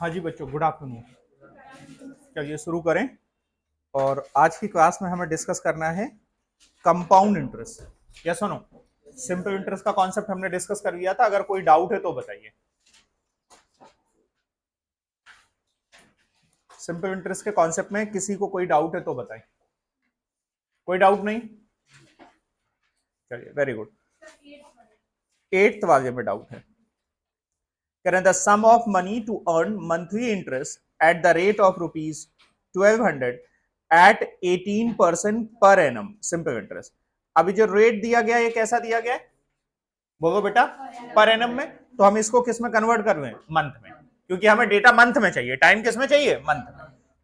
हाँ जी बच्चों, good afternoon. चलिए शुरू करें। और आज की क्लास में हमें डिस्कस करना है कंपाउंड इंटरेस्ट। यस और नो? सिंपल इंटरेस्ट का कॉन्सेप्ट हमने डिस्कस कर लिया था। अगर कोई डाउट है तो बताइए। सिंपल इंटरेस्ट के कॉन्सेप्ट में किसी को कोई डाउट है तो बताएं। कोई डाउट नहीं? चलिए, वेरी गुड। एट्थ वाले में डाउट है। कह रहे हैं the sum of money to earn monthly interest at the rate of rupees 1200 at 18% per annum simple interest. अभी जो रेट दिया गया है ये कैसा दिया गया है? बोलो बेटा। पर एनम में। तो हम इसको किस में कन्वर्ट कर रहे हैं? मंथ में, क्योंकि हमें डेटा मंथ में चाहिए। टाइम किस में चाहिए? मंथ में।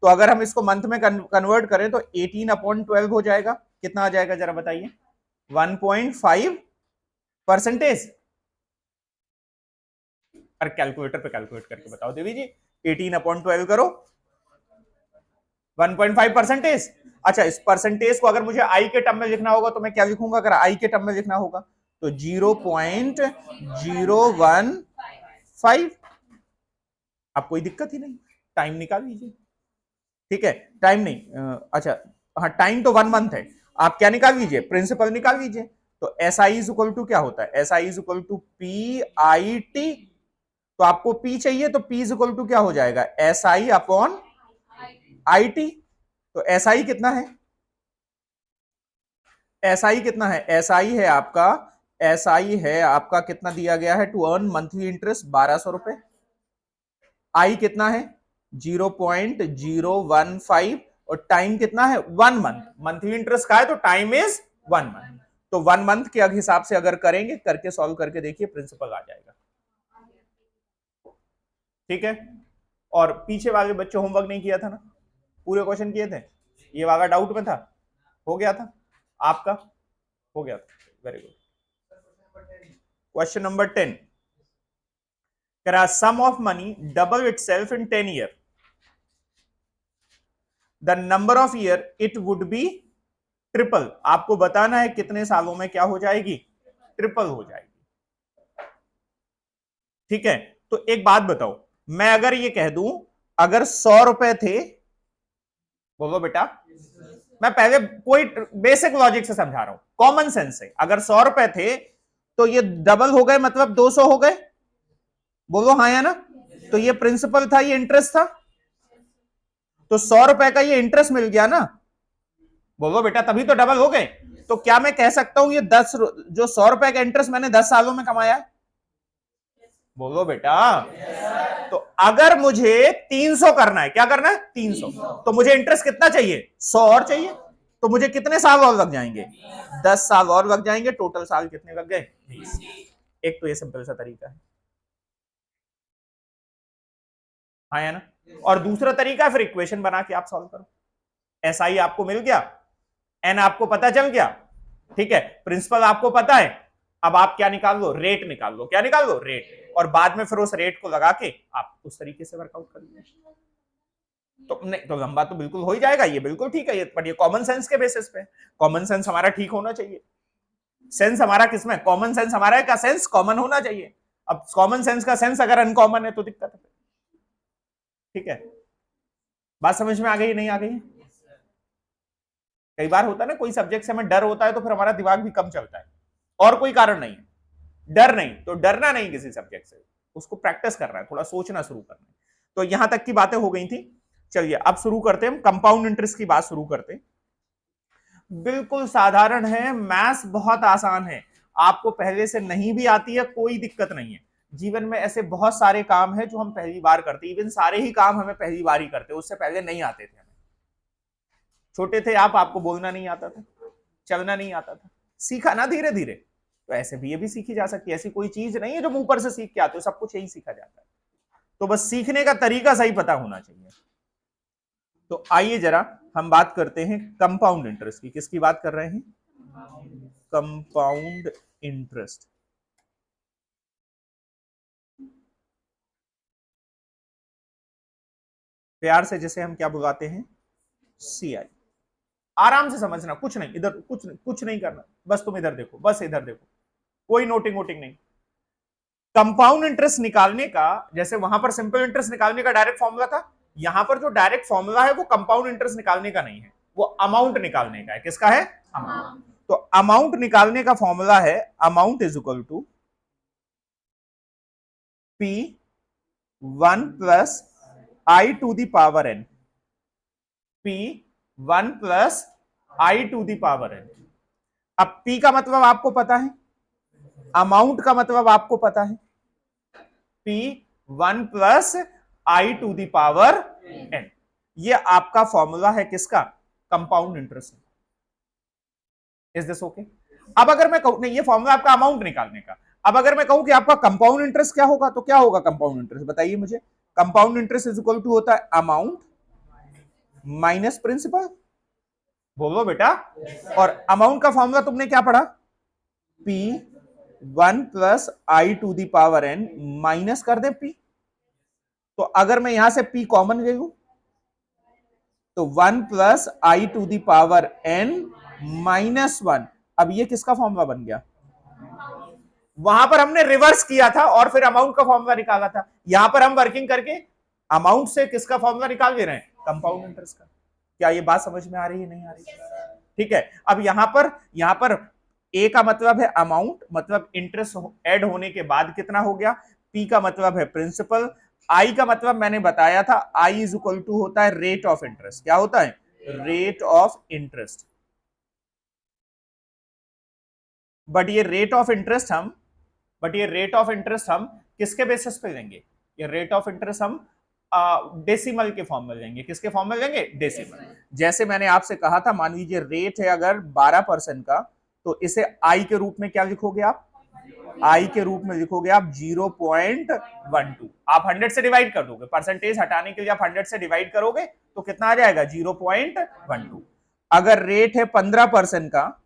तो अगर हम इसको मंथ में कन्वर्ट करें तो 18/12 हो जाएगा। कितना आ जाएगा जरा बताइए? 1.5%। अरे कैलकुलेटर पे कैलकुलेट करके बताओ देवी जी। 18/12 करो, 1.5%। अच्छा, इस परसेंटेज को अगर मुझे आई के टर्म में लिखना होगा तो मैं क्या लिखूंगा? अगर आई के टर्म में लिखना होगा तो 0.015। अब कोई दिक्कत ही नहीं, टाइम निकाल लीजिए। ठीक है, टाइम नहीं, अच्छा हाँ, टाइम तो 1 मंथ है। आप क्या निकाल लीजिए? प्रिंसिपल निकाल लीजिए। तो S I is equal to क्या होता है? S I is equal to P I T. तो आपको पी चाहिए तो पी इज इक्वल टू क्या हो जाएगा? S I upon I T. तो एस आई कितना है? एस आई कितना है? एस आई है आपका, एस आई है आपका कितना दिया गया है? टू अर्न मंथली इंटरेस्ट 1200 रुपए। आई कितना है? 0.015। और टाइम कितना है? 1 मंथ। मंथली इंटरेस्ट का है तो टाइम इज 1 मंथ। तो 1 मंथ के हिसाब से अगर करेंगे, करके सॉल्व करके देखिए, प्रिंसिपल आ जाएगा। ठीक है। और पीछे वाले बच्चे होमवर्क नहीं किया था ना? पूरे क्वेश्चन किए थे? ये वाला डाउट में था? हो गया था आपका? हो गया था, very good. Question number 10। Sum of money double itself in 10 years। The number of year it would be triple. आपको बताना है कितने सालों में क्या हो जाएगी? ट्रिपल हो जाएगी। ठीक है। तो एक बात बताओ, मैं अगर ये कह दूं अगर 100 रुपए थे, बोलो बेटा। मैं पहले कोई बेसिक लॉजिक से समझा रहा हूं, कॉमन सेंस से। अगर 100 रुपए थे तो ये डबल हो गए, मतलब 200 हो गए। बोलो हाँ या ना? तो ये प्रिंसिपल था, ये इंटरेस्ट था। तो 100 रुपए का ये इंटरेस्ट मिल गया ना? बोलो बेटा, तभी तो डबल हो गए। तो क्या मैं कह सकता हूं ये जो 100 रुपए का इंटरेस्ट मैंने 10 सालों में कमाया है? बोलो बेटा। तो अगर मुझे 300 करना है, क्या करना है? 300। तो मुझे इंटरेस्ट कितना चाहिए? 100 और चाहिए। तो मुझे कितने साल और लग जाएंगे? 10 साल और लग जाएंगे। टोटल साल कितने लग गए? 20। एक तो ये सिंपल सा तरीका है, हाँ या ना? और दूसरा तरीका फिर इक्वेशन बना के आप सॉल्व करो। एस आई आपको मिल गया, एन आपको पता चल गया। ठीक है, प्रिंसिपल आपको पता है। अब आप क्या निकाल लो? रेट निकाल लो। क्या निकाल लो? रेट। और बाद में फिर उस रेट को लगा के आप उस तरीके से वर्कआउट कर लीजिए। तो नहीं तो लंबा तो बिल्कुल हो ही जाएगा, ये बिल्कुल ठीक है। ये बट ये कॉमन सेंस के बेसिस पे। कॉमन सेंस हमारा ठीक होना चाहिए। सेंस हमारा किसमें? कॉमन सेंस हमारा का सेंस कॉमन होना चाहिए। अब कॉमन सेंस का सेंस अगर अनकॉमन है तो दिक्कत है। ठीक है, बात समझ में आ गई? नहीं आ गई? कई बार होता है ना, कोई सब्जेक्ट से हमें डर होता है तो फिर हमारा दिमाग भी कम चलता है, और कोई कारण नहीं है। डर नहीं तो डरना नहीं किसी सब्जेक्ट से, उसको प्रैक्टिस करना है, थोड़ा सोचना शुरू करना है। तो यहां तक की बातें हो गई थी। चलिए अब शुरू करते हैं, हम कंपाउंड इंटरेस्ट की बात शुरू करते हैं। बिल्कुल साधारण है, मैथ्स बहुत आसान है। आपको पहले से नहीं भी आती है कोई दिक्कत नहीं है। जीवन में ऐसे बहुत सारे काम है जो हम पहली बार करते, इवन सारे ही काम हमें पहली बार ही करते, उससे पहले नहीं आते थे हमें। छोटे थे आप, आपको बोलना नहीं आता था, चलना नहीं आता था, सीखा ना धीरे धीरे। तो ऐसे भी ये भी सीखी जा सकती है। ऐसी कोई चीज नहीं है जो मुंह पर से सीख के आते हो, सब कुछ यही सीखा जाता है। तो बस सीखने का तरीका सही पता होना चाहिए। तो आइए जरा हम बात करते हैं कंपाउंड इंटरेस्ट की। किसकी बात कर रहे हैं? Compound interest. प्यार से जैसे हम क्या बुलाते हैं? सी आई। आराम से समझना, कुछ नहीं इधर, कुछ नहीं करना, बस तुम इधर देखो, बस इधर देखो, कोई नोटिंग वोटिंग नहीं। कंपाउंड इंटरेस्ट निकालने का, जैसे वहां पर सिंपल इंटरेस्ट निकालने का डायरेक्ट फॉर्मूला था, यहां पर जो डायरेक्ट फॉर्मूला है वो कंपाउंड इंटरेस्ट निकालने का नहीं है, वो अमाउंट निकालने का है। किसका है? अमाउंट। तो अमाउंट निकालने का फॉर्मूला है amount is equal to P 1 + i⁴ p 1 + i⁴ अब p का मतलब आपको पता है, अमाउंट का मतलब आपको पता है, p 1 + i⁴n। ये आपका फॉर्मूला है किसका? Compound interest. Is this okay? अब अगर मैं कहूं, नहीं ये फॉर्मूला आपका अमाउंट निकालने का, अब अगर मैं कहूं कि आपका कंपाउंड इंटरेस्ट क्या होगा, तो क्या होगा कंपाउंड इंटरेस्ट? बताइए मुझे। Compound interest is equal to होता है अमाउंट माइनस प्रिंसिपल। बोलो बेटा। और अमाउंट का फॉर्मूला तुमने क्या पढ़ा? p 1 + i⁴n माइनस कर दे p। तो अगर मैं यहां से p कॉमन ले लूं तो 1 + i⁴n -1। अब ये किसका फॉर्मूला बन गया? वहां पर हमने रिवर्स किया था और फिर अमाउंट का फॉर्मूला निकाला था। यहां पर हम वर्किंग करके अमाउंट से किसका फॉर्मूला निकाल दे रहे हैं? कंपाउंड इंटरेस्ट का। क्या ये बात समझ में आ रही है? नहीं आ रही? ठीक है। अब यहां पर ए का मतलब है अमाउंट, मतलब इंटरेस्ट ऐड होने के बाद कितना हो गया। पी का मतलब है प्रिंसिपल। आई का मतलब मैंने बताया था, आई इज इक्वल टू होता है रेट ऑफ इंटरेस्ट। क्या होता है? Rate of interest. बट ये रेट ऑफ इंटरेस्ट हम किसके बेसिस पे लेंगे? ये रेट ऑफ इंटरेस्ट हम डेसिमल के फॉर्म में लेंगे। किसके फॉर्म में लेंगे? डेसिमल। जैसे मैंने आपसे कहा था, मान लीजिए रेट है अगर 12% का, तो इसे आई के रूप में क्या लिखोगे आप? आई के रूप में लिखोगे आप 0.12। आप 100 से डिवाइड कर दोगे, परसेंटेज हटाने के लिए आप 100 से डिवाइड करोगे तो कितना आ जाएगा? 0.12। अगर रेट है 15% का,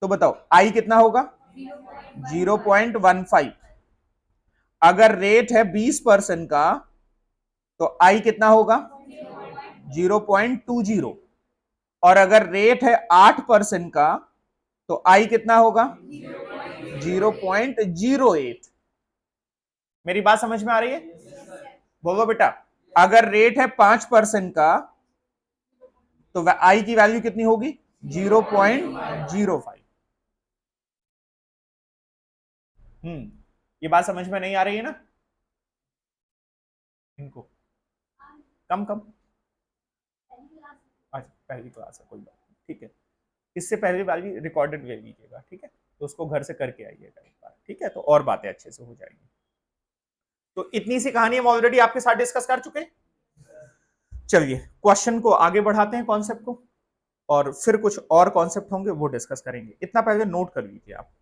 तो बताओ आई कितना होगा? 0.15। अगर रेट है 20% का, तो आई कितना होगा? 0.20। और अगर रेट है 8% का, तो आई कितना होगा? 0.08। मेरी बात समझ में आ रही है? बोलो बेटा। अगर रेट है 5% का, तो आई की वैल्यू कितनी होगी? 0.05। ये बात समझ में नहीं आ रही है ना? इनको कम कम। अच्छा पहली क्लास है, कोई बात नहीं, ठीक है। इससे पहले वाली रिकॉर्डेड ले लीजिएगा, ठीक है। तो उसको घर से करके आइएगा एक बार, ठीक है, तो और बातें अच्छे से हो जाएंगी। तो इतनी सी कहानी हम ऑलरेडी आपके साथ डिस्कस कर चुके हैं। चलिए क्वेश्चन को आगे बढ़ाते हैं, कॉन्सेप्ट को, और फिर कुछ और कॉन्सेप्ट होंगे वो डिस्कस करेंगे। इतना पहले नोट कर लीजिए आप।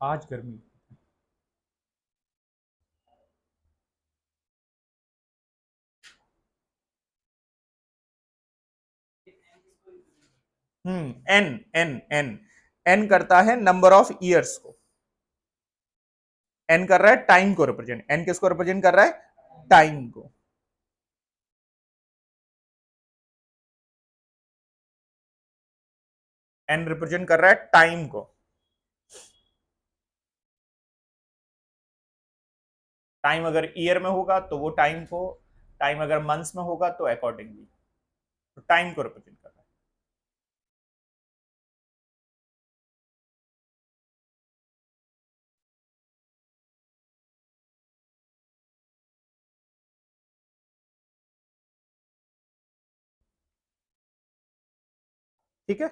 आज गर्मी। एन एन एन एन करता है नंबर ऑफ ईयर्स को, एन कर रहा है टाइम को रिप्रेजेंट। एन किसको रिप्रेजेंट कर रहा है? टाइम को। एन रिप्रेजेंट कर रहा है टाइम को। टाइम अगर ईयर में होगा तो वो टाइम को, टाइम अगर मंथ्स में होगा तो अकॉर्डिंगली, तो टाइम को रिप्रेजेंट कर रहा है। ठीक है।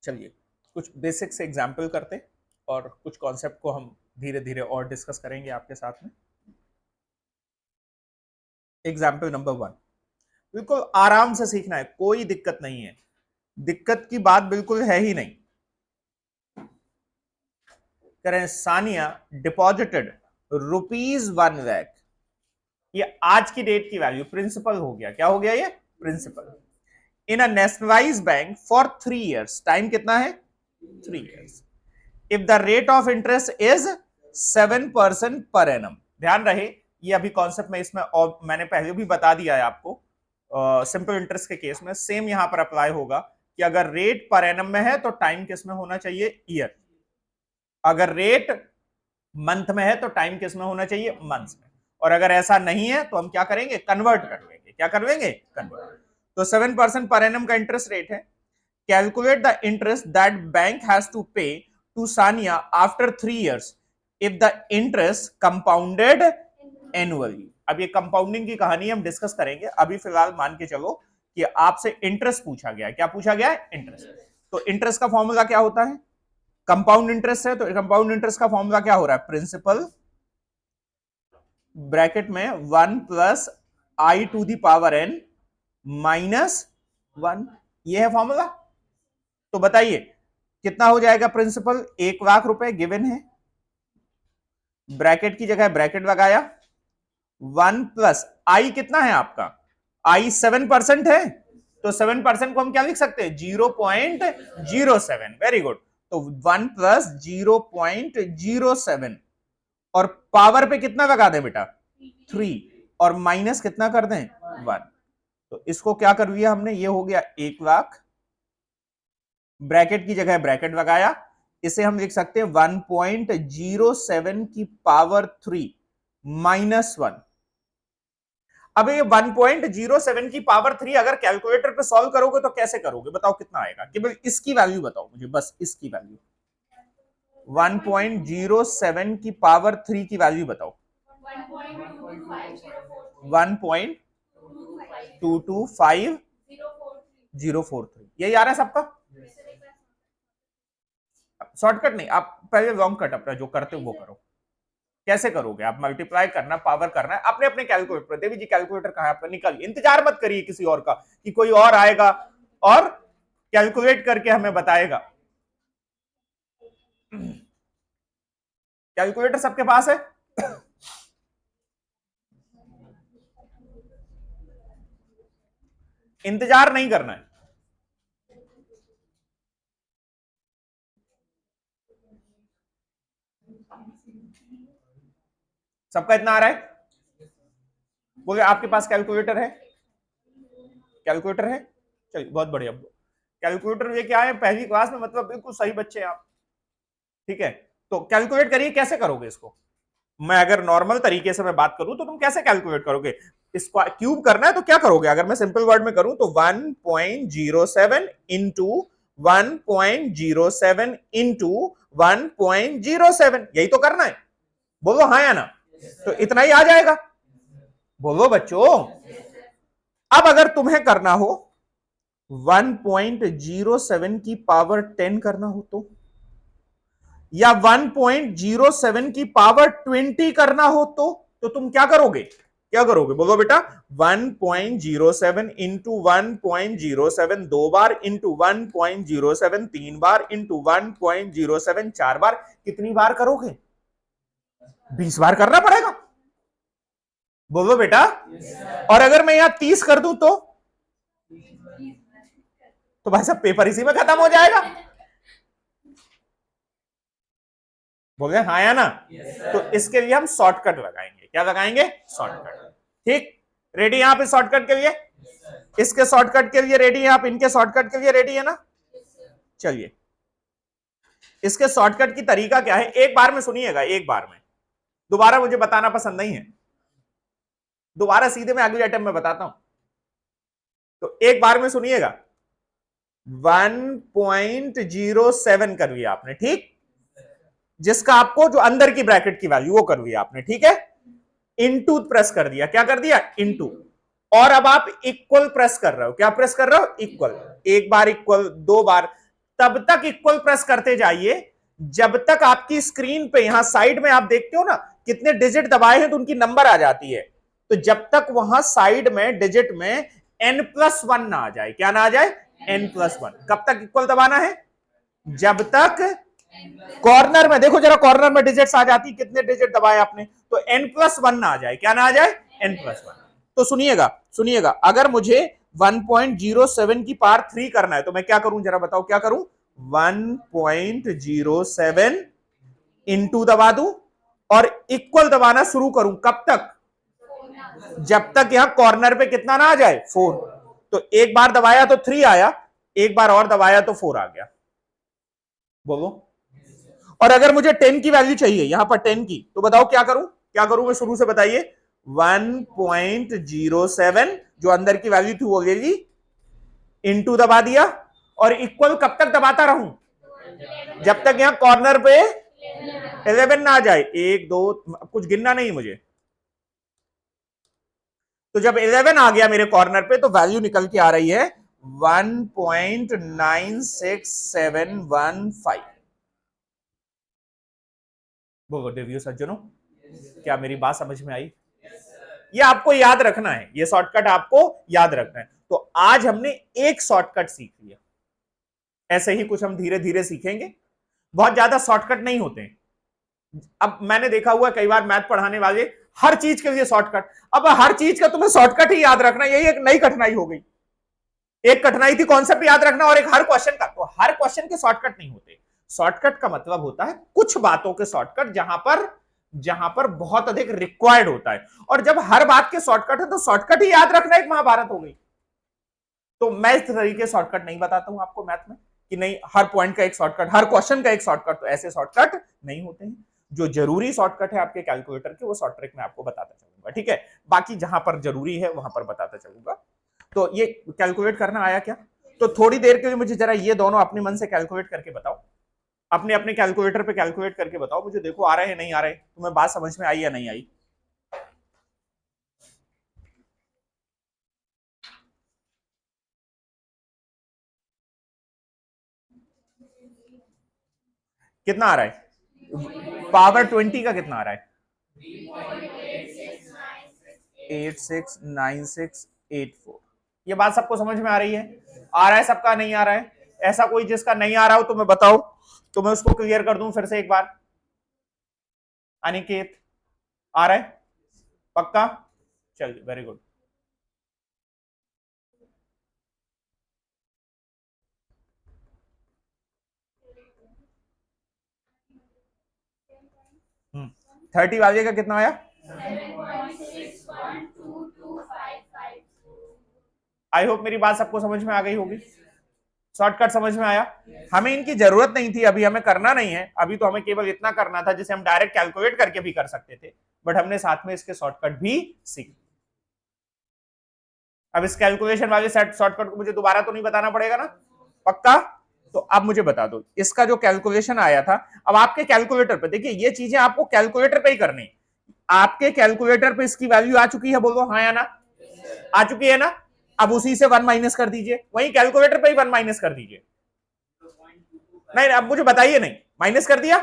चलिए कुछ बेसिक से एग्जाम्पल करते और कुछ कॉन्सेप्ट को हम धीरे धीरे और डिस्कस करेंगे आपके साथ में। एग्जाम्पल नंबर 1, बिल्कुल आराम से सीखना है, कोई दिक्कत नहीं है, दिक्कत की बात बिल्कुल है ही नहीं। करें सानिया डिपॉजिटेड ₹1,00,000, ये आज की डेट की वैल्यू, प्रिंसिपल हो गया, क्या हो गया ये principal, in a nationalised bank for 3 years, time कितना है 3 years, if the rate of interest is 7% per annum. ध्यान रहे ये अभी कॉन्सेप्ट में इसमें, और मैंने पहले भी बता दिया है आपको, सिंपल इंटरेस्ट के केस में सेम यहां पर अप्लाई होगा कि अगर रेट पर एनम में है तो टाइम किस में होना चाहिए, ईयर। अगर रेट मंथ में है तो टाइम किस में होना चाहिए, मंथ में। और अगर ऐसा नहीं है तो हम क्या करेंगे, कन्वर्ट कर लेंगे। क्या कर लेंगे, कन्वर्ट। तो 7% पर एनम का इंटरेस्ट रेट है। Calculate the interest that bank has to pay to Sania after 3 years if the interest compounded annually. अब ये कंपाउंडिंग की कहानी हम डिस्कस करेंगे, अभी फिलहाल मान के चलो कि आपसे इंटरेस्ट पूछा गया है। क्या पूछा गया है, इंटरेस्ट। तो इंटरेस्ट का फॉर्मूला क्या होता है, कंपाउंड इंटरेस्ट है तो कंपाउंड इंटरेस्ट का फॉर्मूला क्या हो रहा है, प्रिंसिपल ब्रैकेट में 1 plus I to the power N minus 1, ये है फॉर्मूला। तो बताइए कितना हो जाएगा प्रिंसिपल, 1,00,000 रुपए गिवन है, ब्रैकेट की जगह ब्रैकेट लगाया, 1 प्लस आई कितना है आपका, आई 7% है, तो 7% को हम क्या लिख सकते हैं, 0.07। Very good. तो 1 प्लस 0.07 और पावर पे कितना लगा दें बेटा, 3, और माइनस कितना कर दें, 1। तो इसको क्या कर दिया हमने, ये हो गया 1,00,000, ब्रैकेट की जगह ब्रैकेट लगाया, इसे हम लिख सकते हैं 1.07 की पावर 3 माइनस 1। अब ये 1.07 की पावर 3 अगर कैलकुलेटर पे सॉल्व करोगे तो कैसे करोगे, बताओ कितना आएगा, केवल इसकी वैल्यू बताओ मुझे, बस इसकी वैल्यू 1.07 की पावर 3 की वैल्यू बताओ, 1.225043, यही आ रहा है सबका। शॉर्टकट नहीं, आप पहले लॉन्ग कट अपना जो करते हो वो करो। कैसे करोगे आप, मल्टीप्लाई करना, पावर करना है, अपने अपने कैलकुलेटर। देवी जी कैलकुलेटर कहां है आपका, निकालिए, इंतजार मत करिए किसी और का कि कोई और आएगा और कैलकुलेट करके हमें बताएगा। कैलकुलेटर सबके पास है, इंतजार नहीं करना है। सबका इतना आ रहा है, बोले आपके पास कैलकुलेटर है, कैलकुलेटर है, चलिए बहुत बढ़िया। कैलकुलेटर लेके आए पहली क्लास में, मतलब बिल्कुल सही बच्चे आप, ठीक है। तो कैलकुलेट करिए, कैसे करोगे इसको। मैं अगर नॉर्मल तरीके से मैं बात करूं तो तुम कैसे कैलकुलेट करोगे, इसको क्यूब करना है तो क्या करोगे, अगर मैं सिंपल वर्ड में करूं तो 1.07 इंटू 1.07 इंटू 1.07, यही तो करना है, बोलो हाँ या ना। तो इतना ही आ जाएगा, बोलो बच्चों। अब अगर तुम्हें करना हो 1.07 की पावर 10 करना हो या 1.07 की पावर 20 करना हो तो तुम क्या करोगे, क्या करोगे, बोलो बेटा। 1.07 इंटू 1.07 दो बार, इंटू 1.07 3 बार, इंटू 1.07 4 बार, कितनी बार करोगे, 20 बार करना पड़ेगा, बोलो बेटा। और अगर मैं यहां 30 कर दूं तो भाई साहब पेपर इसी में खत्म हो जाएगा, बोले हाँ या ना। तो इसके लिए हम शॉर्टकट लगाएंगे, क्या लगाएंगे, शॉर्टकट। ठीक, रेडी यहां पे शॉर्टकट के लिए, इसके शॉर्टकट के लिए रेडी है आप, इनके शॉर्टकट के लिए रेडी है ना। चलिए, इसके शॉर्टकट की तरीका क्या है, एक बार में सुनिएगा, एक बार में, दोबारा मुझे बताना पसंद नहीं है, दोबारा सीधे मैं अगले अटेम्प्ट में बताता हूं, तो एक बार में सुनिएगा। 1.07 कर लिया आपने, ठीक, जिसका आपको जो अंदर की ब्रैकेट की वैल्यू वो कर लिया आपने, ठीक है। इनटू प्रेस कर दिया, क्या कर दिया, इनटू। और अब आप इक्वल प्रेस कर रहे हो, क्या प्रेस कर रहे हो, इक्वल, एक बार इक्वल, दो बार, तब तक इक्वल प्रेस करते जाइए जब तक आपकी स्क्रीन पे यहां साइड में आप देखते हो ना कितने डिजिट दबाए हैं तो उनकी नंबर आ जाती है। तो जब तक वहां साइड में डिजिट में n+1 ना आ जाए, क्या ना आ जाए, n+1। कब तक इक्वल दबाना है, जब तक कॉर्नर में, देखो जरा कॉर्नर में डिजिट्स आ जाती, कितने डिजिट दबाए आपने, तो n+1 ना आ जाए, क्या ना आ जाए, n+1। तो सुनिएगा सुनिएगा, अगर मुझे 1.07 की पावर 3 करना है तो मैं क्या करूं, जरा बताओ क्या करूं, 1.07 इंटू दबा दूं और इक्वल दबाना शुरू करूं, कब तक, जब तक यहां कॉर्नर पे कितना ना आ जाए, 4। तो एक बार दबाया तो 3 आया, एक बार और दबाया तो 4 आ गया, बोलो। और अगर मुझे 10 की वैल्यू चाहिए, यहां पर 10 की, तो बताओ क्या करूं, क्या करूं मैं, शुरू से बताइए। 1.07 जो अंदर की वैल्यू थी वो ले ली, इंटू दबा दिया, और इक्वल कब तक दबाता रहूं, जब तक यहां कॉर्नर पे 11 ना आ जाए, 1 2, कुछ गिनना नहीं मुझे। तो जब 11 आ गया मेरे कॉर्नर पे तो वैल्यू निकल के आ रही है 1.96715। बोलो देवियों सज्जनों, क्या मेरी बात समझ में आई? ये आपको याद रखना है, ये शॉर्टकट आपको याद रखना है। तो आज हमने एक शॉर्टकट सीख लिया, ऐसे ही कुछ हम धीरे धीरे सीखेंगे, बहुत ज्यादा शॉर्टकट नहीं होते हैं। अब मैंने देखा हुआ कई बार मैथ पढ़ाने वाले हर चीज के लिए शॉर्टकट, अब हर चीज का तुम्हें शॉर्टकट ही याद रखना, यही एक नई कठिनाई हो गई। एक कठिनाई थी कॉन्सेप्ट याद रखना और एक हर क्वेश्चन का, तो हर क्वेश्चन के शॉर्टकट नहीं होते। शॉर्टकट का मतलब होता है कुछ बातों के शॉर्टकट, जहां पर बहुत अधिक रिक्वायर्ड होता है। और जब हर बात के शॉर्टकट है तो शॉर्टकट ही याद रखना एक महाभारत हो गई। तो मैं इस तरीके शॉर्टकट नहीं बताता हूं आपको मैथ में कि नहीं हर पॉइंट का एक शॉर्टकट, हर क्वेश्चन का एक शॉर्टकट, तो ऐसे शॉर्टकट नहीं होते हैं। जो जरूरी शॉर्टकट है आपके कैलकुलेटर के, वो शॉर्ट ट्रिक में आपको बताता चलूंगा, ठीक है। बाकी जहां पर जरूरी है वहां पर बताता चलूंगा। तो ये कैलकुलेट करना आया क्या? तो थोड़ी देर के लिए मुझे जरा ये दोनों अपने मन से कैलकुलेट करके बताओ, अपने अपने कैलकुलेटर पे कैलकुलेट करके बताओ मुझे, देखो आ रहे हैं नहीं आ रहे, तुम्हें बात समझ में आई या नहीं आई। कितना आ रहा है, पावर 20 का कितना आ रहा है, 869684। ये बात सबको समझ में आ रही है, आ रहा है सबका, नहीं आ रहा है? ऐसा कोई जिसका नहीं आ रहा हो तो मैं बताओ, तो मैं उसको क्लियर कर दूं फिर से एक बार। अनिकेत आ रहा है पक्का? चलिए वेरी गुड। हम्म, 30 वाले का कितना आया? आई होप मेरी बात सबको समझ में आ गई होगी, शॉर्टकट समझ में आया। हमें इनकी जरूरत नहीं थी, अभी हमें करना नहीं है, अभी तो हमें केवल इतना करना था जिसे हम डायरेक्ट कैलकुलेट करके भी कर सकते थे, बट हमने साथ में इसके शॉर्टकट भी सीख। अब इस कैलकुलेशन वाले शॉर्टकट को मुझे दोबारा तो नहीं बताना पड़ेगा ना, पक्का? तो अब मुझे बता दो इसका जो कैलकुलेशन आया था, अब आपके कैलकुलेटर पे देखिए, ये चीजें आपको कैलकुलेटर पे ही करनी, आपके कैलकुलेटर पे इसकी वैल्यू आ चुकी है, बोलो हाँ या ना, आ चुकी है ना? अब उसी से 1 माइनस कर दीजिए, वही कैलकुलेटर पे ही 1 माइनस कर दीजिए। नहीं अब मुझे बताइए, नहीं माइनस कर दिया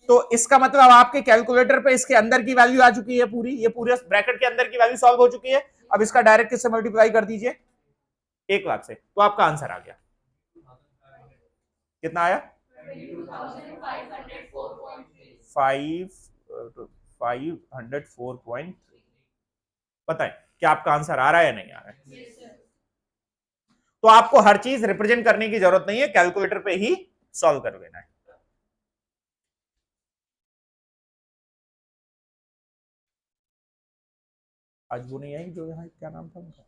तो इसका मतलब आपके कैलकुलेटर पे इसके अंदर की वैल्यू आ चुकी है, पूरी ये पूरे ब्रैकेट के अंदर की वैल्यू सॉल्व हो चुकी है। अब इसका डायरेक्ट किससे मल्टीप्लाई कर दीजिए, 1 लाख से, तो आपका आंसर आ गया। कितना आया? 504.3। बताएं क्या आपका आंसर आ रहा है या नहीं आ रहा है? तो आपको हर चीज रिप्रेजेंट करने की जरूरत नहीं है, कैलकुलेटर पे ही सॉल्व कर लेना है। आज वो नहीं आई जो यहाँ, क्या नाम था उनका,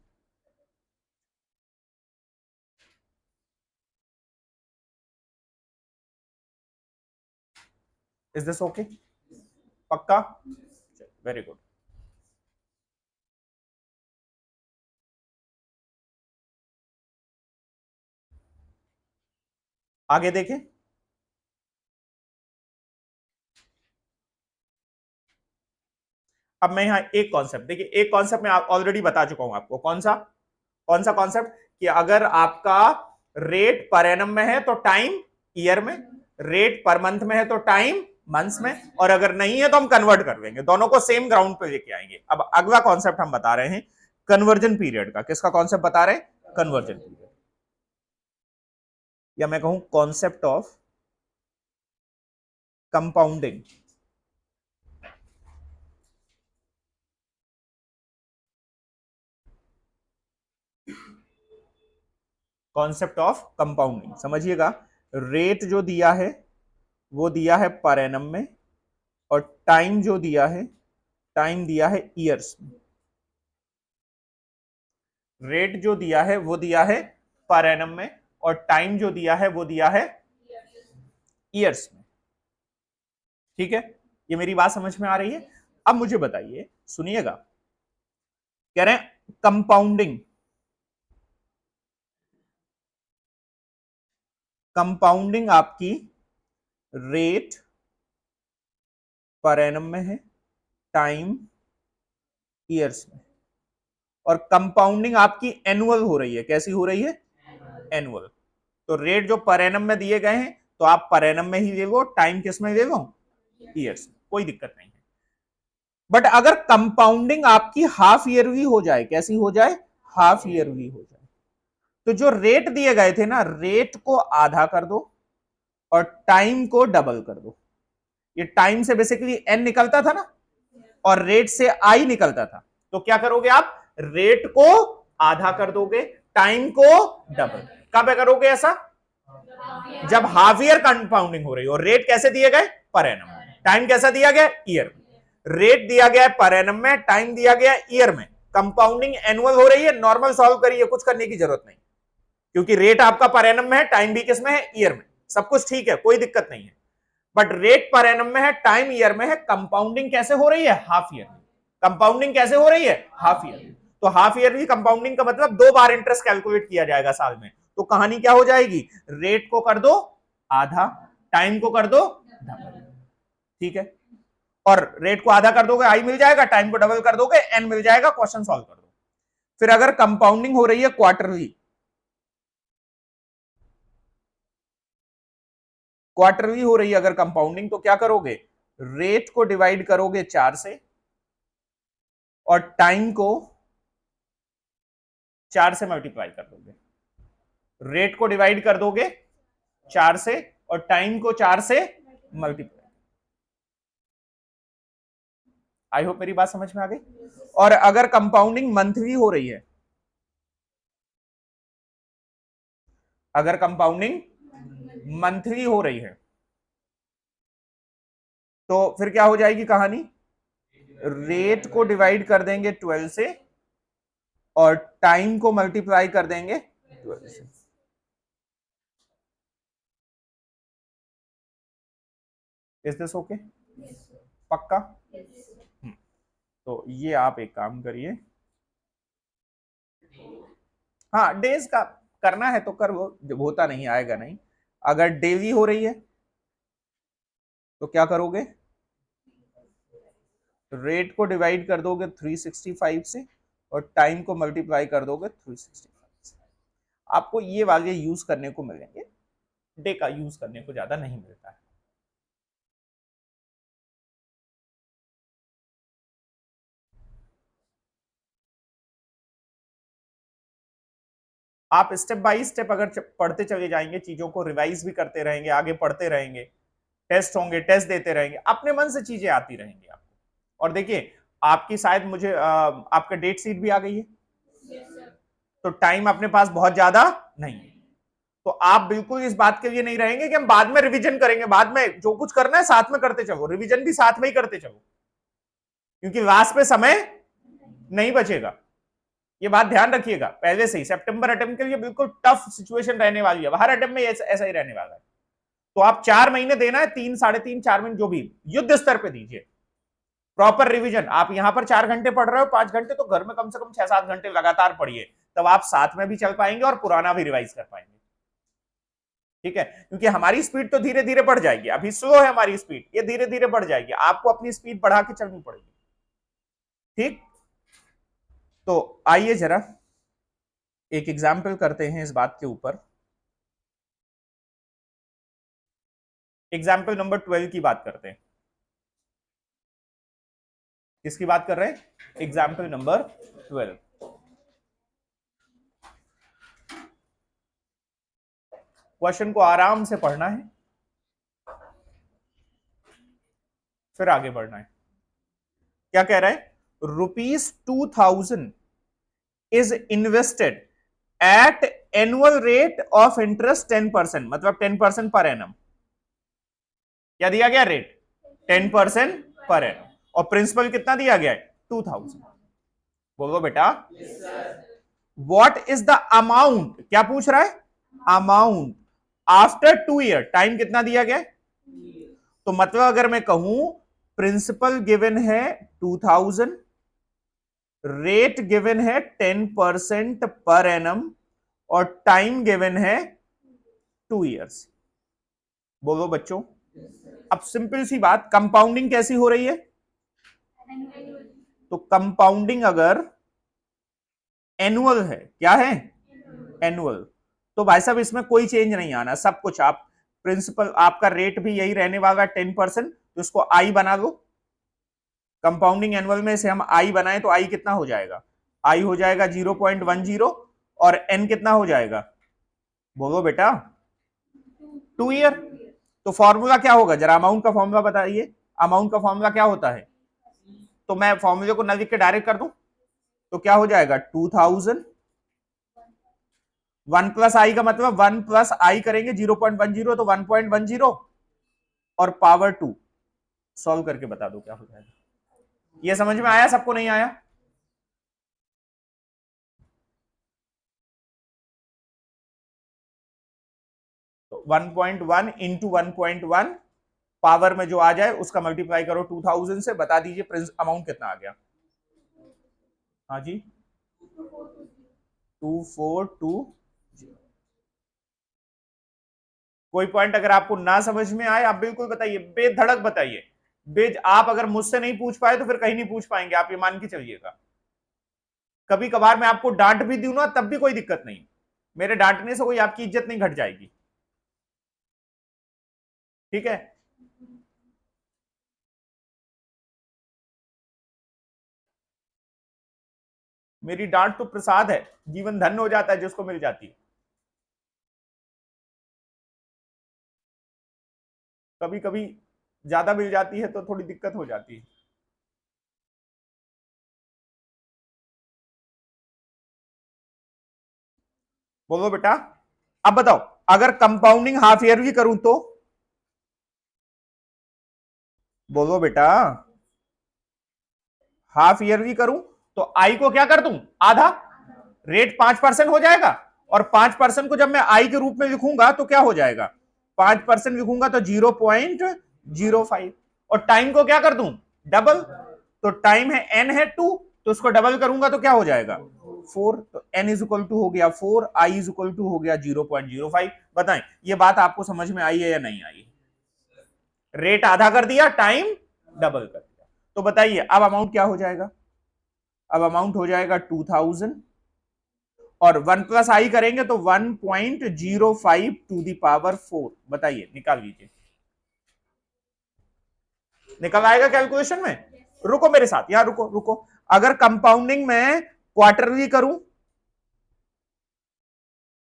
इज दिस ओके? पक्का? Very good. आगे देखें, अब मैं यहाँ एक कॉन्सेप्ट देखिए, एक कॉन्सेप्ट मैं ऑलरेडी बता चुका हूं आपको, कौन सा कॉन्सेप्ट, कि अगर आपका रेट पर एनम में है तो टाइम ईयर में, रेट पर मंथ में है तो टाइम मंथ्स में, और अगर नहीं है तो हम कन्वर्ट कर देंगे, दोनों को सेम ग्राउंड पे लेके आएंगे। अब अगला कॉन्सेप्ट हम बता रहे हैं कन्वर्जन पीरियड का। किसका कॉन्सेप्ट बता रहे हैं? कन्वर्जन पीरियड, या मैं कहूं concept of compounding. Concept of compounding समझिएगा। रेट जो दिया है वो दिया है पर एनम में, और टाइम जो दिया है, टाइम दिया है ईयर्स में। रेट जो दिया है वो दिया है पर एनम में, और टाइम जो दिया है वो दिया है ईयर्स में। ठीक है, ये मेरी बात समझ में आ रही है? अब मुझे बताइए, सुनिएगा, कह रहे हैं कंपाउंडिंग, कंपाउंडिंग आपकी रेट पर एनम में है, टाइम ईयर्स में, और कंपाउंडिंग आपकी एनुअल हो रही है। कैसी हो रही है? एनुअल। तो रेट जो पर एनम में दिए गए हैं तो आप पर एनम में ही देवो, टाइम किस में देवो? ईयर्स में, कोई दिक्कत नहीं है। बट अगर कंपाउंडिंग आपकी हाफ ईयरली हो जाए, कैसी हो जाए? हाफ ईयरली हो जाए, तो जो रेट दिए गए थे ना, रेट को आधा कर दो और टाइम को डबल कर दो। ये टाइम से बेसिकली एन निकलता था ना, और रेट से आई निकलता था। तो क्या करोगे आप? रेट को आधा कर दोगे, टाइम को डबल। कब करोगे ऐसा? जब हाफ ईयर कंपाउंडिंग हो रही हो। रेट कैसे दिए गए? Per annum. टाइम कैसा दिया गया? ईयर। रेट दिया गया है पर एनम में, टाइम दिया गया है ईयर में, कंपाउंडिंग एनुअल हो रही है। नॉर्मल सॉल्व करिए, कुछ करने की जरूरत नहीं, क्योंकि रेट आपका पर एनम में है, टाइम भी किसमें है? ईयर में। सब कुछ ठीक है, कोई दिक्कत नहीं है। बट रेट पर एनम में है, टाइम ईयर में है, कंपाउंडिंग कैसे हो रही है? Half year. कंपाउंडिंग कैसे हो रही है? Half year. तो हाफ ईयरली कंपाउंडिंग का मतलब 2 बार इंटरेस्ट कैलकुलेट किया जाएगा साल में। तो कहानी क्या हो जाएगी? रेट को कर दो आधा, टाइम को कर दो डबल। ठीक है, और रेट को आधा कर दोगे आई मिल जाएगा, टाइम को डबल कर दोगे एन मिल जाएगा, क्वेश्चन सॉल्व कर दो। फिर अगर कंपाउंडिंग हो रही है क्वार्टरली, क्वार्टरली हो रही है अगर कंपाउंडिंग, तो क्या करोगे? रेट को डिवाइड करोगे 4 से, और टाइम को 4 से मल्टीप्लाई कर दोगे। रेट को डिवाइड कर दोगे 4 से, और टाइम को 4 से मल्टीप्लाई। आई होप मेरी बात समझ में आ गई। और अगर कंपाउंडिंग मंथली हो रही है, अगर कंपाउंडिंग मंथली हो रही है, तो फिर क्या हो जाएगी कहानी? रेट को डिवाइड कर देंगे 12 से, और टाइम को मल्टीप्लाई कर देंगे 12 से। Is this okay? पक्का? तो ये आप एक काम करिए, हाँ डेज का करना है तो कर लो, जब होता नहीं आएगा नहीं। अगर डेली हो रही है तो क्या करोगे? रेट को डिवाइड कर दोगे 365 से, और टाइम को मल्टीप्लाई कर दोगे 365 से। आपको ये वाले यूज करने को मिलेंगे, डे का यूज करने को ज्यादा नहीं मिलता है। आप स्टेप बाय स्टेप अगर पढ़ते चले जाएंगे, चीजों को रिवाइज भी करते रहेंगे, आगे पढ़ते रहेंगे, टेस्ट होंगे, टेस्ट देते रहेंगे, अपने मन से चीजें आती रहेंगी आपको। और देखिए, आपकी शायद मुझे आपका डेट शीट भी आ गई है, तो टाइम अपने पास बहुत ज्यादा नहीं है। तो आप बिल्कुल इस बात के लिए नहीं रहेंगे कि हम बाद में रिवीजन करेंगे, बाद में जो कुछ करना है साथ में करते चलो, रिवीजन भी साथ में ही करते चलो, क्योंकि लास्ट पे समय नहीं बचेगा। ये बात ध्यान रखिएगा पहले से ही। सितंबर अटेम्प्ट के लिए बिल्कुल टफ सिचुएशन रहने वाली है, हर अटेम्प्ट में ऐसा ही रहने वाला है। तो आप 4 महीने देना है, 3, 3.5, 4 महीने जो भी युद्ध स्तर पे दीजिए, प्रॉपर रिवीजन। आप यहां पर 4 घंटे पढ़ रहे हो, 5 घंटे, तो घर में कम से कम 6-7 घंटे लगातार पढ़िए, तब आप साथ में भी चल पाएंगे और पुराना भी रिवाइज कर पाएंगे। ठीक है, क्योंकि हमारी स्पीड तो धीरे धीरे बढ़ जाएगी, अभी स्लो है हमारी स्पीड, ये धीरे धीरे बढ़ जाएगी, आपको अपनी स्पीड बढ़ा के चलनी पड़ेगी। ठीक, तो आइए जरा एक एग्जाम्पल करते हैं इस बात के ऊपर। एग्जाम्पल नंबर 12 की बात करते हैं। किसकी बात कर रहे हैं? Example number 12। क्वेश्चन को आराम से पढ़ना है, फिर आगे बढ़ना है। क्या कह रहा है? ₹2000 is invested at annual rate of interest 10%, मतलब 10% पर एनम। क्या दिया गया रेट? 10% per annum. और प्रिंसिपल कितना दिया गया है? 2000। बोलो बेटा। What is the amount? क्या पूछ रहा है? Amount after 2 year. टाइम कितना दिया गया? तो मतलब अगर मैं कहूं प्रिंसिपल गिवन है 2000, रेट गिवन है 10% पर एनम, और टाइम गिवन है 2 ईयर्स। बोलो बच्चों। अब सिंपल सी बात, कंपाउंडिंग कैसी हो रही है? तो कंपाउंडिंग अगर एनुअल है, क्या है? एनुअल, तो भाई साहब इसमें कोई चेंज नहीं आना, सब कुछ आप प्रिंसिपल, आपका रेट भी यही रहने वाला 10%, तो इसको आई बना दो। कंपाउंडिंग एनुअल में से हम आई बनाए तो आई कितना हो जाएगा? आई हो जाएगा 0.10, और एन कितना हो जाएगा? बोलो बेटा। 2 ईयर। तो फॉर्मूला क्या होगा? जरा अमाउंट का फॉर्मूला बताइए। अमाउंट का फॉर्मूला क्या होता है? तो मैं फॉर्मूले को न लिख के डायरेक्ट कर दूं तो क्या हो जाएगा? 2000। 1 प्लस आई का मतलब 1 प्लस आई करेंगे 0.10, तो 1.10 और पावर 2। सॉल्व करके बता दो क्या हो जाएगा। ये समझ में आया सबको? नहीं आया? तो 1.1 इंटू 1.1 पावर में जो आ जाए उसका मल्टीप्लाई करो 2000 से, बता दीजिए प्रिंस अमाउंट कितना आ गया। हाँ जी, 2420। कोई पॉइंट अगर आपको ना समझ में आए आप बिल्कुल बताइए, बेधड़क बताइए। आप अगर मुझसे नहीं पूछ पाए तो फिर कहीं नहीं पूछ पाएंगे, आप ये मान के चलिएगा। कभी कभार मैं आपको डांट भी दूं ना तब भी कोई दिक्कत नहीं, मेरे डांटने से कोई आपकी इज्जत नहीं घट जाएगी। ठीक है? मेरी डांट तो प्रसाद है, जीवन धन्य हो जाता है जिसको मिल जाती है। कभी कभी ज्यादा मिल जाती है तो थोड़ी दिक्कत हो जाती है। बोलो बेटा। अब बताओ, अगर कंपाउंडिंग हाफ ईयरली करूं तो? बोलो बेटा। हाफ ईयरली करूं तो आई को क्या कर दूं? आधा। रेट 5% हो जाएगा, और 5% को जब मैं आई के रूप में लिखूंगा तो क्या हो जाएगा? 5% लिखूंगा तो 0.05, और टाइम को क्या कर दूं? डबल। तो टाइम है एन है 2, तो उसको डबल करूंगा तो क्या हो जाएगा? 4। तो एन इज इक्वल टू हो गया 4, आई इज इक्वल टू हो गया 0.05। बताएं ये बात आपको समझ में आई है या नहीं आई? रेट आधा कर दिया, टाइम डबल कर दिया। तो बताइए अब अमाउंट क्या हो जाएगा? अब अमाउंट हो जाएगा 2000, और 1 प्लस आई करेंगे तो 1.05 टू दी पावर 4। बताइए, निकाल लीजिए। निकल आएगा कैलकुलेशन में? रुको मेरे साथ यार, रुको रुको। अगर कंपाउंडिंग में क्वार्टरली करूं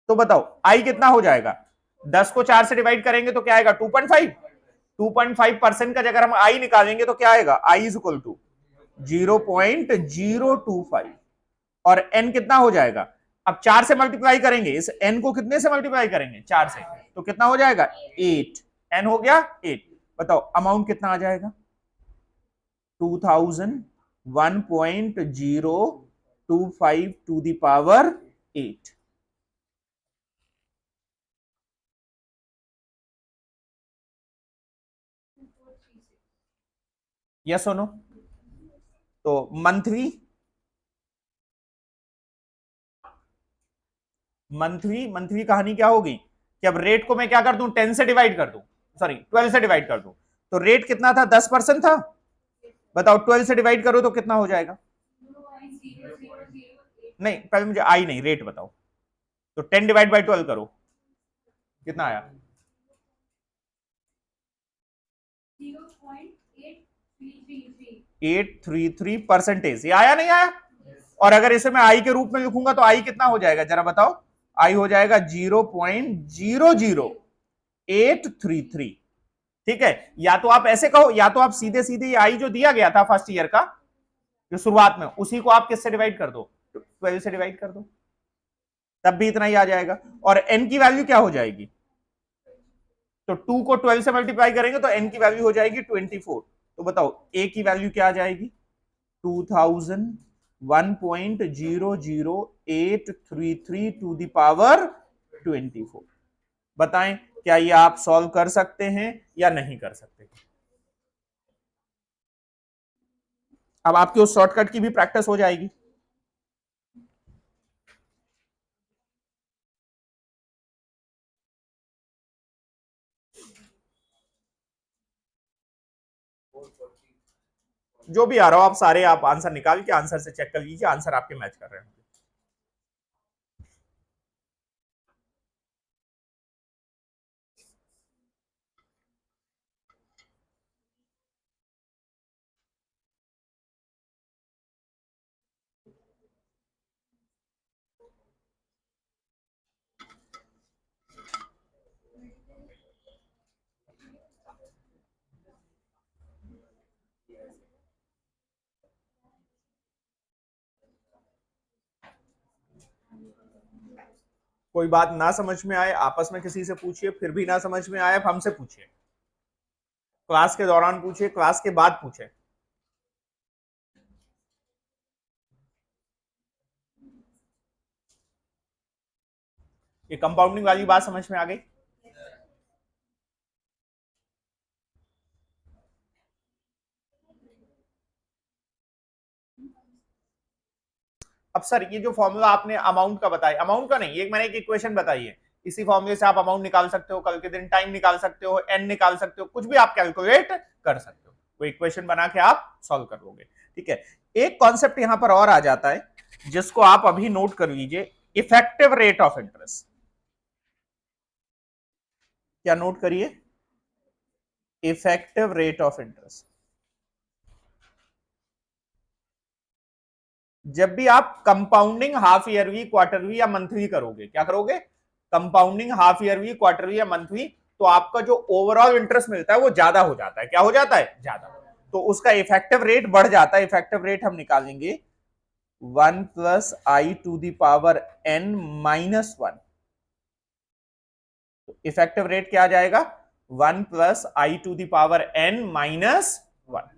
तो बताओ आई कितना हो जाएगा? 10 को 4 से डिवाइड करेंगे तो क्या आएगा? 2.5। 2.5% का अगर हम आई निकालेंगे तो क्या आएगा? आई इज इक्वल टू 0.025, और एन कितना हो जाएगा? अब 4 से मल्टीप्लाई करेंगे, इस एन को कितने से मल्टीप्लाई करेंगे? 4 से, तो कितना हो जाएगा? 8। एन हो गया 8। बताओ अमाउंट कितना आ जाएगा? 2000, 1.025 टू द पावर 8। यस और नो? तो मंथली, मंथली कहानी क्या होगी कि अब रेट को मैं क्या कर दूं? 10 से डिवाइड कर दूं, सॉरी 12 से डिवाइड कर दूं। तो रेट कितना था? 10% था। बताओ 12 से डिवाइड करो तो कितना हो जाएगा? नहीं, पहले मुझे आई नहीं, रेट बताओ। तो 10 डिवाइड बाई 12 करो, कितना आया? 833%। ये आया नहीं आया? और अगर इसे मैं आई के रूप में लिखूंगा तो आई कितना हो जाएगा जरा बताओ? आई हो जाएगा 0.00833। ठीक है, या तो आप ऐसे कहो, या तो आप सीधे सीधे आई जो दिया गया था फर्स्ट ईयर का जो शुरुआत में, उसी को आप किससे डिवाइड कर दो? 12 से डिवाइड कर दो, तब भी इतना ही आ जाएगा। और एन की वैल्यू क्या हो जाएगी? तो 2 को 12 से मल्टीप्लाई करेंगे तो एन की वैल्यू हो जाएगी 24। तो बताओ ए की वैल्यू क्या आ जाएगी? 2001.00833 टू द पावर 24। बताएं क्या ये आप सॉल्व कर सकते हैं या नहीं कर सकते? अब आपकी उस शॉर्टकट की भी प्रैक्टिस हो जाएगी। जो भी आ रहा हो आप सारे आप आंसर निकाल के आंसर से चेक कर लीजिए, आंसर आपके मैच कर रहे हैं। कोई बात ना समझ में आए आपस में किसी से पूछिए, फिर भी ना समझ में आए हमसे पूछिए, क्लास के दौरान पूछिए, क्लास के बाद पूछे। ये कंपाउंडिंग वाली बात समझ में आ गई? अब सर ये जो फॉर्मूला आपने अमाउंट का बताया, अमाउंट का नहीं, एक मैंने एक इक्वेशन बताई है, इसी फॉर्मूले से आप अमाउंट निकाल सकते हो, कल के दिन टाइम निकाल सकते हो, एन निकाल सकते हो, कुछ भी आप कैलकुलेट कर सकते हो, वो इक्वेशन बना के आप सॉल्व कर लोगे। ठीक है, एक कॉन्सेप्ट यहां पर और आ जाता है जिसको आप अभी नोट कर लीजिए, इफेक्टिव रेट ऑफ इंटरेस्ट। क्या नोट करिए? Effective rate of interest. जब भी आप कंपाउंडिंग हाफ ईयरली, क्वार्टरली या मंथली करोगे, क्या करोगे? कंपाउंडिंग हाफ ईयरली, क्वार्टरली या मंथली, तो आपका जो ओवरऑल इंटरेस्ट मिलता है वो ज्यादा हो जाता है। क्या हो जाता है? ज्यादा। तो उसका इफेक्टिव रेट बढ़ जाता है। इफेक्टिव रेट हम निकालेंगे 1+i⁻n-1। इफेक्टिव रेट क्या आ जाएगा? 1+i⁻n-1।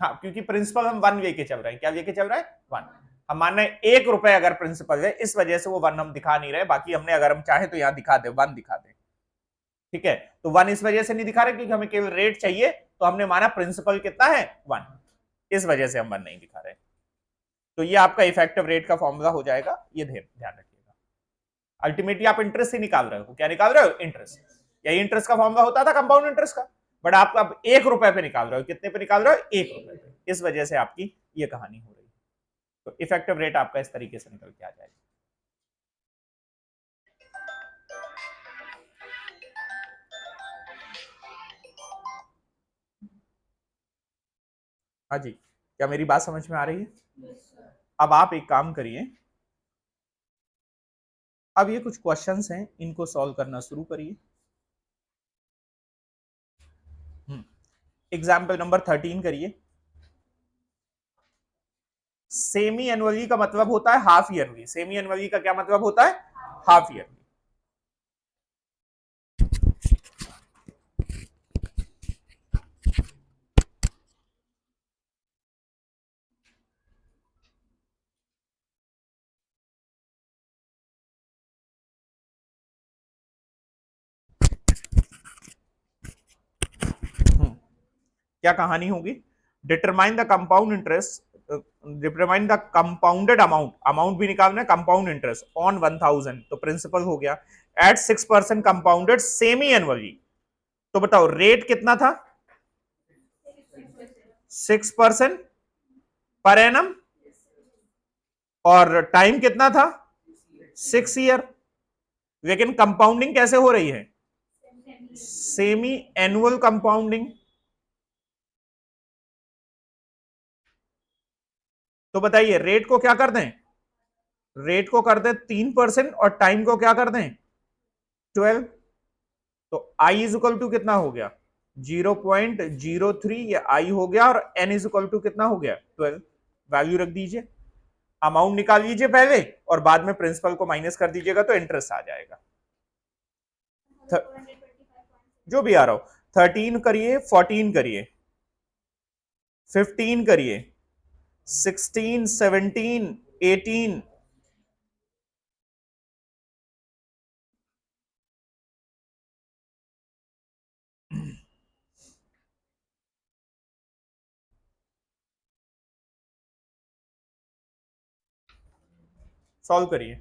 हाँ, क्योंकि प्रिंसिपल हम 1 लेके चल रहे हैं। क्या लेके चल रहे हैं? 1। हम मान रहे हैं 1 रुपए अगर प्रिंसिपल है, इस वजह से वो 1 हम दिखा नहीं रहे, बाकी हमने अगर हम चाहे तो यहां दिखा दे, 1 दिखा दे। ठीक है, तो 1 इस वजह से नहीं दिखा रहे क्योंकि हमें केवल रेट चाहिए, तो हमने माना प्रिंसिपल कितना है? 1, इस वजह से हम 1 नहीं दिखा रहे। तो ये आपका इफेक्टिव रेट का फॉर्मूला हो जाएगा, ये ध्यान रखिएगा। अल्टीमेटली आप इंटरेस्ट ही निकाल रहे हो। क्या निकाल रहे हो? इंटरेस्ट। यही इंटरेस्ट का फॉर्मूला होता था कंपाउंड इंटरेस्ट का, बट आप अब 1 रुपए पे निकाल रहे हो। कितने पे निकाल रहे हो? 1 रुपए पे। इस वजह से आपकी ये कहानी हो रही है। तो इफेक्टिव रेट आपका इस तरीके से निकल के आ जाएगा। हाँ जी, क्या मेरी बात समझ में आ रही है? अब आप एक काम करिए, अब ये कुछ क्वेश्चंस हैं, इनको सॉल्व करना शुरू करिए। एग्जाम्पल नंबर 13 करिए। सेमी एनुअली का मतलब होता है हाफ ईयरली। सेमी एनुअली का क्या मतलब होता है? Half yearly. क्या कहानी होगी? Determine the compound interest, determine the compounded amount, amount भी निकालना है, कंपाउंड इंटरेस्ट ऑन 1000, तो प्रिंसिपल हो गया, एट 6% कंपाउंडेड सेमी एनुअली। तो बताओ रेट कितना था? 6% पर एनम। और टाइम कितना था 6 ईयर, लेकिन कंपाउंडिंग कैसे हो रही है सेमी एनुअल कंपाउंडिंग। तो बताइए रेट को क्या कर दें, रेट को कर दें 3% और टाइम को क्या कर दें 12। तो आई इज इक्वल टू कितना हो गया 0.03 ये आई हो गया और एन इज इक्वल टू कितना हो गया 12। वैल्यू रख दीजिए, अमाउंट निकाल लीजिए पहले और बाद में प्रिंसिपल को माइनस कर दीजिएगा तो इंटरेस्ट आ जाएगा। जो भी आ रहा हो 13 करिए, 14 करिए, 15 करिए, 16, 17, 18, सॉल्व करिए।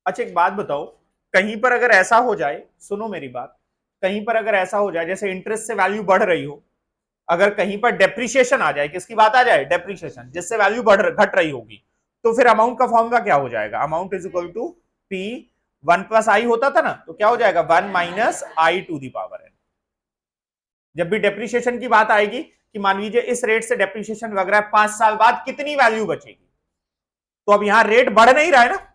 अच्छा एक बात बताओ, कहीं पर अगर ऐसा हो जाए, सुनो मेरी बात, कहीं पर अगर ऐसा हो जाए जैसे इंटरेस्ट से वैल्यू बढ़ रही हो, अगर कहीं पर डेप्रिसिएशन आ जाए, किसकी बात आ जाए डेप्रिसिएशन, जिससे वैल्यू बढ़ घट रही होगी, तो फिर अमाउंट का फॉर्मूला क्या हो जाएगा, amount is equal to P 1 + I होता था ना, तो क्या हो जाएगा 1 - I⁻n। जब भी डेप्रिसिएशन की बात आएगी कि मान लीजिए इस रेट से डेप्रिसिएशन लग रहा है 5 साल बाद कितनी वैल्यू बचेगी, तो अब यहां रेट बढ़ नहीं रहा है ना,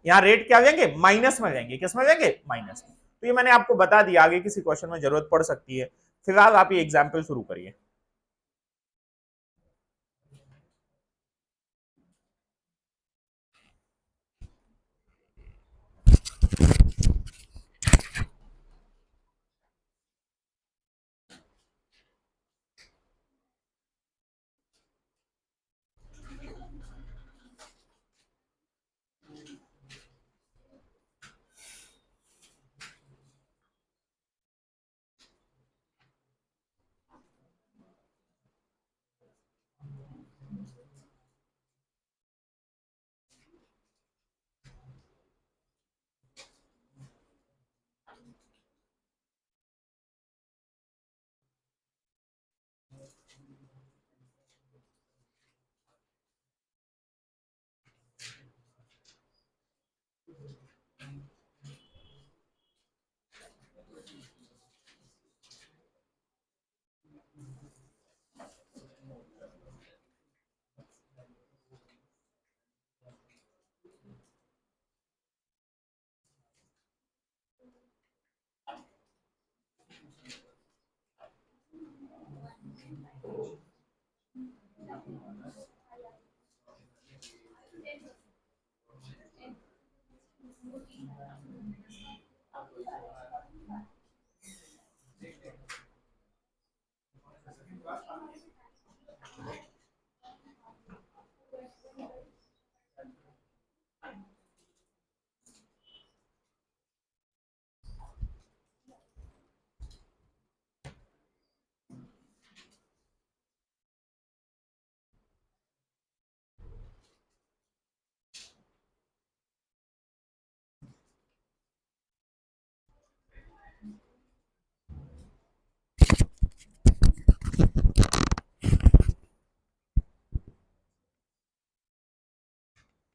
यहां रेट क्या लेंगे माइनस में लेंगे, किस में लेंगे माइनस में। तो ये मैंने आपको बता दिया, आगे किसी क्वेश्चन में जरूरत पड़ सकती है। फिलहाल आप ये एग्जाम्पल शुरू करिए।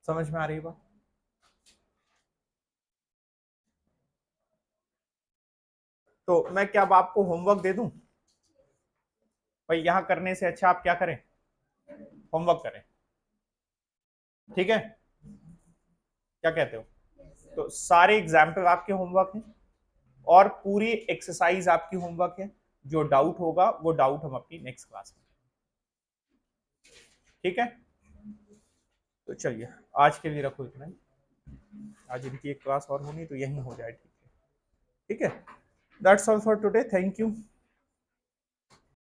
समझ में आ रही बात? तो मैं क्या अब आपको होमवर्क दे दूं? भाई यहां करने से अच्छा आप क्या करें, होमवर्क करें, ठीक है, क्या कहते हो? तो सारे एग्जाम्पल आपके होमवर्क हैं और पूरी एक्सरसाइज आपकी होमवर्क है। जो डाउट होगा वो डाउट हम अपनी नेक्स्ट क्लास में, ठीक है। तो चलिए आज के लिए रखो इतना ही, आज इनकी एक क्लास और होनी तो यही हो जाए, ठीक है, ठीक है। That's all for today, thank you.